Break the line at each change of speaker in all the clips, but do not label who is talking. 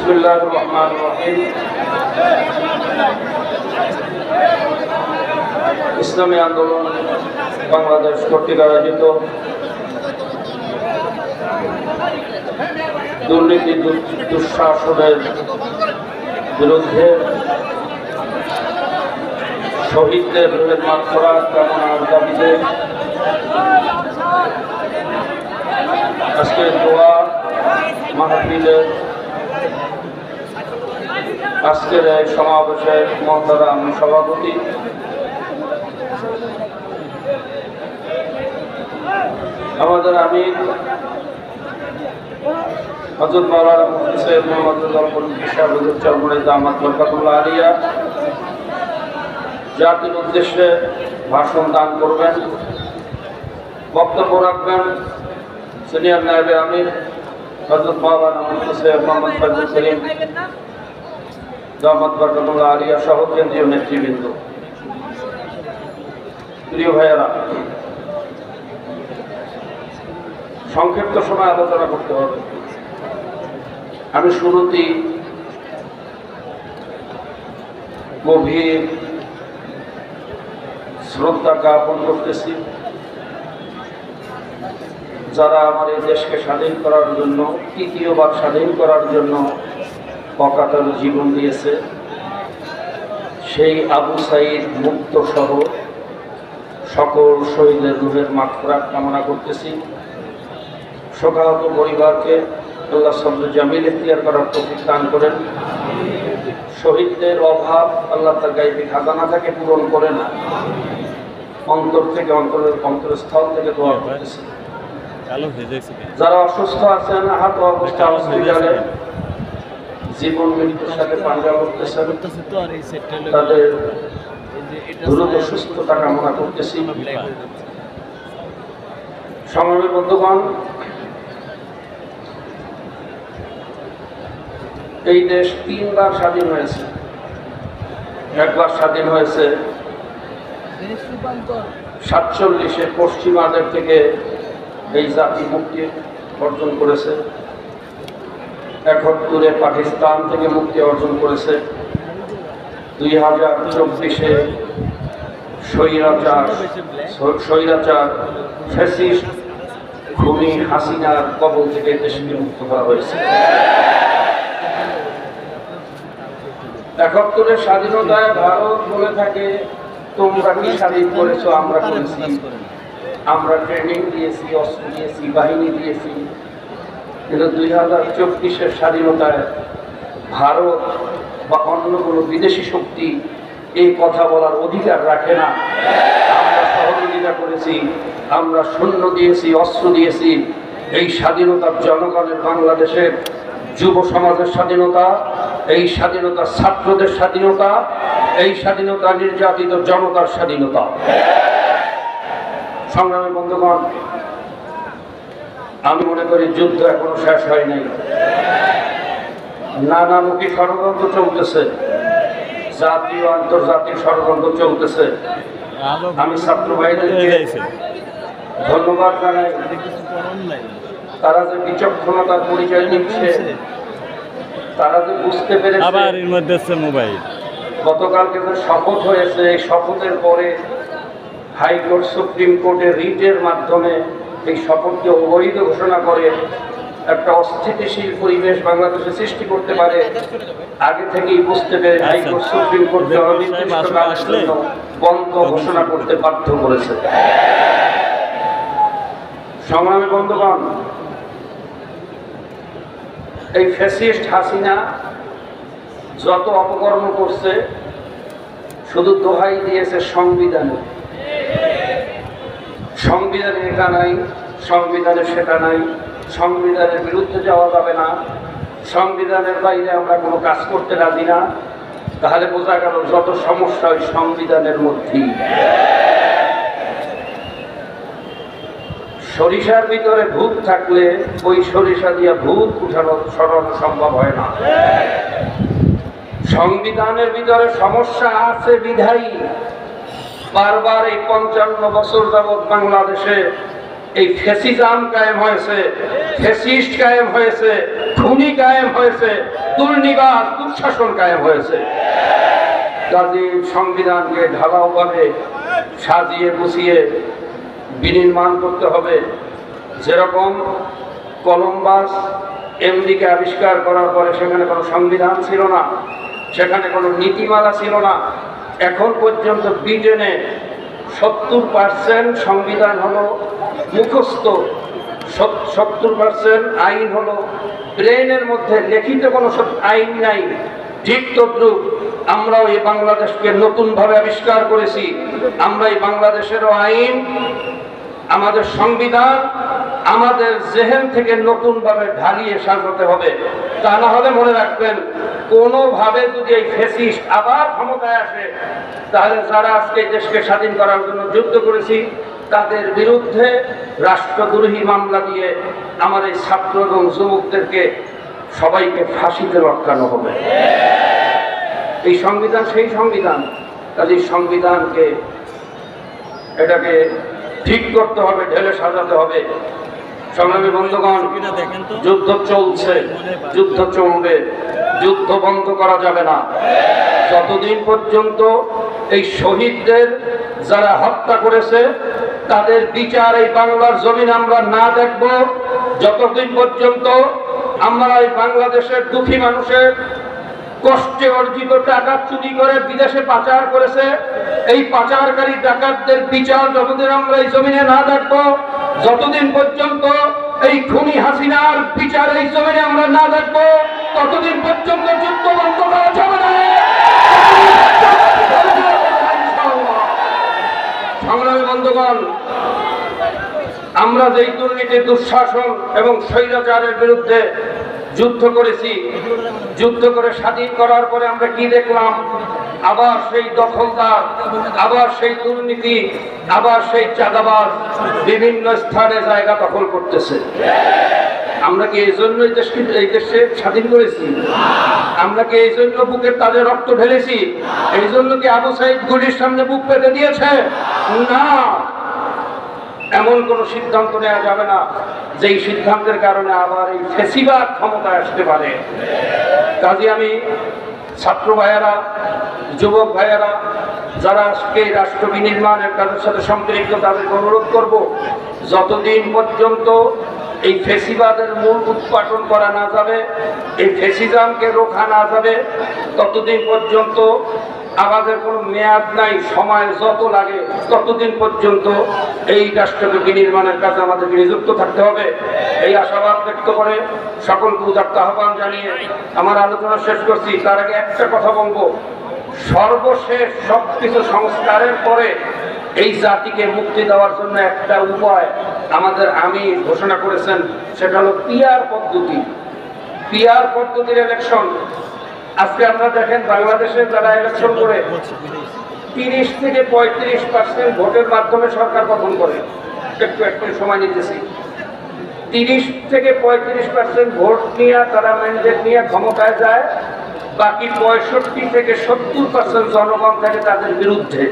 বিসমিল্লাহির রহমানির রহিম। ইসলামী আন্দোলন বাংলাদেশ কর্তৃক আয়োজিত দুর্নীতি দুঃশাসনের বিরুদ্ধে শহীদদের রুহের মাগফিরাত কামনার দাবিতে আজকে দোয়া মাহফিলের আজকের এই সমাবেশের মহতারাম সভাপতি আমাদের আমির হযরত মাওলানা মুফতি সৈয়দ মুহাম্মদ রেজাউল সাহেব হুজুর চরমনাই দামাত বরকাতুল্লাহ আলিয়া জাতির উদ্দেশ্যে ভাষণ দান করবেন, বক্তব্য রাখবেন সিনিয়র নায়েবে আমির হযরত মাওলানা মুফতি সৈয়দ মুহাম্মদ ফয়জুল করিম দামাত বরকাতুল্লাহ আলিয়া সহ কেন্দ্রীয় নেতৃবৃন্দ। প্রিয় ভাইয়েরা, সংক্ষিপ্ত সময় আলোচনা করতে হবে। আমি শুরুতেই গভীর শ্রদ্ধা জ্ঞাপন করতেছি যারা আমার এই দেশকে স্বাধীন করার জন্য, তৃতীয়বার স্বাধীন করার জন্য অকাতর জীবন দিয়েছে, সেই আবু সাঈদ মুক্ত সহ সকল শহীদের রুহের মাগফিরাত কামনা করতেছি। শোকাহত পরিবারকে আল্লাহ সবর জামিল ইখতিয়ার করার তৌফিক দান করেন। শহীদদের অভাব আল্লাহ তার গায়বী খাজানা থেকে পূরণ করেন। অন্তর থেকে অন্তরস্থল থেকে দোয়া করতেছি। যারা অসুস্থ আছেন, আহত অবস্থা হসপিটালে জীবন মৃত্যুর সাথে পাঞ্জা করতেছেন, তাদের দ্রুত সুস্থতা কামনা করতেছি। সংগ্রামী বন্ধুগণ, এই দেশ তিনবার স্বাধীন হয়েছে। একবার স্বাধীন হয়েছে 47-এ, পশ্চিমাদের থেকে এই জাতি মুক্তি অর্জন করেছে। 71-এ পাকিস্তান থেকে মুক্তি অর্জন করেছে। 2024-এ স্বৈরাচার ফ্যাসিস্ট খুনি হাসিনার কবল থেকে দেশকে মুক্ত করা হয়েছে। 71-এর স্বাধীনতায় ভারত বলে থাকে, তোমরা কি স্বাধীন করেছো? আমরা করেছি, আমরা ট্রেনিং দিয়েছি, অস্ত্র দিয়েছি, বাহিনী দিয়েছি। কিন্তু 2024-এর স্বাধীনতায় ভারত বা অন্য কোনো বিদেশি শক্তি এই কথা বলার অধিকার রাখে না। আমরা সহযোগিতা করেছি, আমরা সৈন্য দিয়েছি, অস্ত্র দিয়েছি। এই স্বাধীনতার জনগণের, বাংলাদেশের যুব সমাজের স্বাধীনতা, এই স্বাধীনতা ছাত্রদের স্বাধীনতা, এই স্বাধীনতা নির্যাতিত জনতার স্বাধীনতা। সংগ্রামী বন্ধুগণ, আমি মনে করি যুদ্ধ এখনো শেষ হয় নাই। নানামুখী ষড়যন্ত্র চলতেছে, জাতীয় আন্তর্জাতিক ষড়যন্ত্র চলতেছে। আমি ছাত্র ভাইদেরকে ধন্যবাদ জানাই, তারা যে বিচক্ষণতার পরিচয় দিচ্ছে, তারা যে বুঝতে পেরেছে গতকালকে যে শপথ হয়েছে, এই শপথের পরে হাইকোর্ট, সুপ্রিম কোর্টের রিটের মাধ্যমে এই শপথকে অবৈধ ঘোষণা করে একটা অস্থিতিশীল পরিবেশ বাংলাদেশে সৃষ্টি করতে পারে। আগে থেকেই বুঝতে পেরে হাইকোর্ট, সুপ্রিম কোর্ট অনির্দিষ্টকালের জন্য বন্ধ ঘোষণা করতে বাধ্য করেছে। সংগ্রামী বন্ধুগণ, এই ফ্যাসিস্ট হাসিনা যত অপকর্ম করছে শুধু দোহাই দিয়েছে সংবিধানে। সংবিধানে এটা নাই, সংবিধানে সেটা নাই, সংবিধানের বিরুদ্ধে যাওয়া যাবে না, সংবিধানের বাইরে আমরা কোনো কাজ করতে রাজি না। তাহলে বোঝা গেল যত সমস্যা ওই সংবিধানের মধ্যেই। সরিষার ভিতরে ভূত থাকলে ওই সরিষা দিয়ে ভূত সরানো সম্ভব হয় না। সংবিধানের ভিতরে সমস্যা আছে বিধায়ী বারবার এই 55 বছর যাবৎ বাংলাদেশে এই ফ্যাসিজম কায়েম হয়েছে, ফ্যাসিস্ট কায়েম হয়েছে, খুনি কায়েম হয়েছে, দুর্নিবার দুঃশাসন কায়েম হয়েছে। কাজী সংবিধানকে ঢালাওভাবে সাজিয়ে গুছিয়ে বিনির্মাণ করতে হবে। যেরকম কলম্বাস আমেরিকা আবিষ্কার করার পরে সেখানে কোনো সংবিধান ছিল না, সেখানে কোনো নীতিমালা ছিল না। এখন পর্যন্ত ব্রিটেনে 70% সংবিধান হলো মুখস্থ, 70% আইন হলো ব্রেনের মধ্যে, লিখিত কোনো আইন নাই। ঠিক তদ্রুপ আমরাও এই বাংলাদেশকে নতুনভাবে আবিষ্কার করেছি। আমরা এই বাংলাদেশেরও আইন, আমাদের সংবিধান আমাদের জেহেন থেকে নতুনভাবে ঢালিয়ে সাজাতে হবে। তা না হলে মনে রাখবেন, কোনোভাবে যদি এই ফ্যাসিস্ট আবার ক্ষমতায় আসে, তাহলে যারা আজকে দেশকে স্বাধীন করার জন্য যুদ্ধ করেছি তাদের বিরুদ্ধে রাষ্ট্রদ্রোহী মামলা দিয়ে আমার এই ছাত্র এবং যুবকদেরকে সবাইকে ফাঁসিতে লটকানো হবে। এই সংবিধান সেই সংবিধান, কাজে সংবিধানকে এটাকে ঠিক করতে হবে, ঢেলে সাজাতে হবে। সংগ্রামী বন্ধুগণ, যুদ্ধ চলছে, যুদ্ধ চলবে, যুদ্ধ বন্ধ করা যাবে না। যতদিন পর্যন্ত এই শহীদদের যারা হত্যা করেছে তাদের বিচার এই বাংলার জমিন আমরা না দেখব, যতদিন পর্যন্ত আমরা এই বাংলাদেশের দুঃখী মানুষের কষ্টে অর্জিত টাকা চুরি করে বিদেশে পাচার করেছে, এই পাচারকারী ডাকাতদের বিচার যতদিন আমরা এই জমিনে না দেখব, যতদিন পর্যন্ত এই খুনি হাসিনার বিচার এই জমিনে আমরা না দেখব, ততদিন পর্যন্ত যুদ্ধ বন্ধ করা যাবে না। সংগ্রামী বন্ধুগণ, আমরা যেই দুর্নীতি, দুঃশাসন এবং স্বৈরাচারের বিরুদ্ধে যুদ্ধ করেছি, যুদ্ধ করে স্বাধীন করার পরে আমরা কি দেখলাম? আবার সেই দখলদার, আবার সেই দুর্নীতি, আবার সেই চাঁদাবাজ বিভিন্ন স্থানে জায়গা দখল করতেছে। আমরা কি এই জন্য এই দেশে স্বাধীন করেছি? আমরা কি এই জন্য বুকের তাজে রক্ত ঢেলেছি? এই জন্য কি আবু সাইদ গুলির সামনে বুক পেতে দিয়েছে? না, এমন কোন সিদ্ধান্ত নেওয়া যাবে না যেই সিদ্ধান্তের কারণে আবার এই ফ্যাসিবাদ ক্ষমতায় আসতে পারে। কাজে আমি ছাত্র ভাইয়েরা, যুবক ভাইয়েরা যারা আজকে রাষ্ট্র বিনির্মাণের কাজের সাথে সম্পৃক্ত, তাদেরকে অনুরোধ করব, যতদিন পর্যন্ত এই ফ্যাসিবাদের মূল উৎপাটন করা না যাবে, এই ফ্যাসিজমকে রোখা না যাবে, ততদিন পর্যন্ত আমাদের কোনো মেয়াদ নাই। সময় যত লাগে ততদিন পর্যন্ত এই রাষ্ট্রকে বিনির্মাণের কাজে আমাদেরকে নিযুক্ত থাকতে হবে। এই আশাবাদ ব্যক্ত করে সকলকে উদাত্ত আহ্বান জানিয়ে আমার আলোচনা শেষ করছি। তার আগে একটা কথা বলবো, সর্বশেষ সবকিছু সংস্কারের পরে এই জাতিকে মুক্তি দেওয়ার জন্য একটা উপায় আমাদের আমির ঘোষণা করেছেন, সেটা হলো পিআর পদ্ধতি। পিআর পদ্ধতির ইলেকশন। আজকে আপনারা দেখেন, বাংলাদেশে যারা ইলেকশন করে 30 থেকে 35% ভোটের মাধ্যমে সরকার গঠন করে। একটু সময় নিতেছি। 30 থেকে 35% ভোট নিয়ে তারা ম্যান্ডেট নিয়ে ক্ষমতায় যায়, বাকি 65 থেকে 70% জনগণ থাকে তাদের বিরুদ্ধে।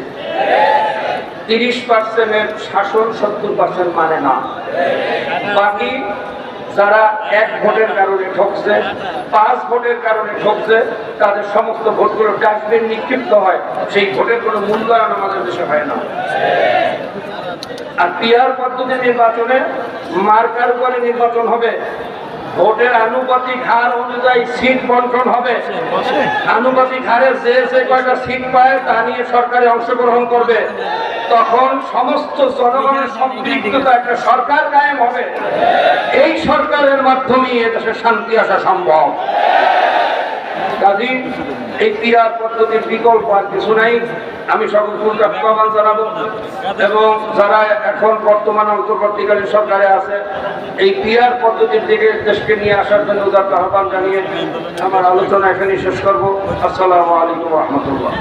30%-এর শাসন 70% মানে না। বাকি যারা 1 ভোটের কারণে ঠকছে, 5 ভোটের কারণে ঠকছে, তাদের সমস্ত ভোটগুলো ডাস্টবিন নিক্ষিপ্ত হয়। সেই ভোটের কোনো মূল্যায়ন আমাদের দেশে হয় না। আর পিআর পদ্ধতি নির্বাচনে মার্কার উপরে নির্বাচন হবে, ভোটের আনুপাতিক হার অনুযায়ী সিট বন্টন হবে। আনুপাতিক হারে যে কয়টা সিট পায় তা নিয়ে সরকারে অংশগ্রহণ করবে। তখন সমস্ত জনগণের সম্পৃক্ততা একটা সরকার কায়েম হবে। এই সরকারের মাধ্যমেই এদেশে শান্তি আসা সম্ভব। কাজী এই পিআর পদ্ধতির বিকল্প আর কিছু নাই। আমি সকলকে আহ্বান জানাবো, এবং যারা এখন বর্তমান অন্তর্বর্তীকালীন সরকারে আছে এই পিআর পদ্ধতির দিকে দেশকে নিয়ে আসার জন্য উদাত্ত আহ্বান জানিয়ে আমার আলোচনা এখানে শেষ করব। আসসালামু আলাইকুম ওয়া রাহমাতুল্লাহ।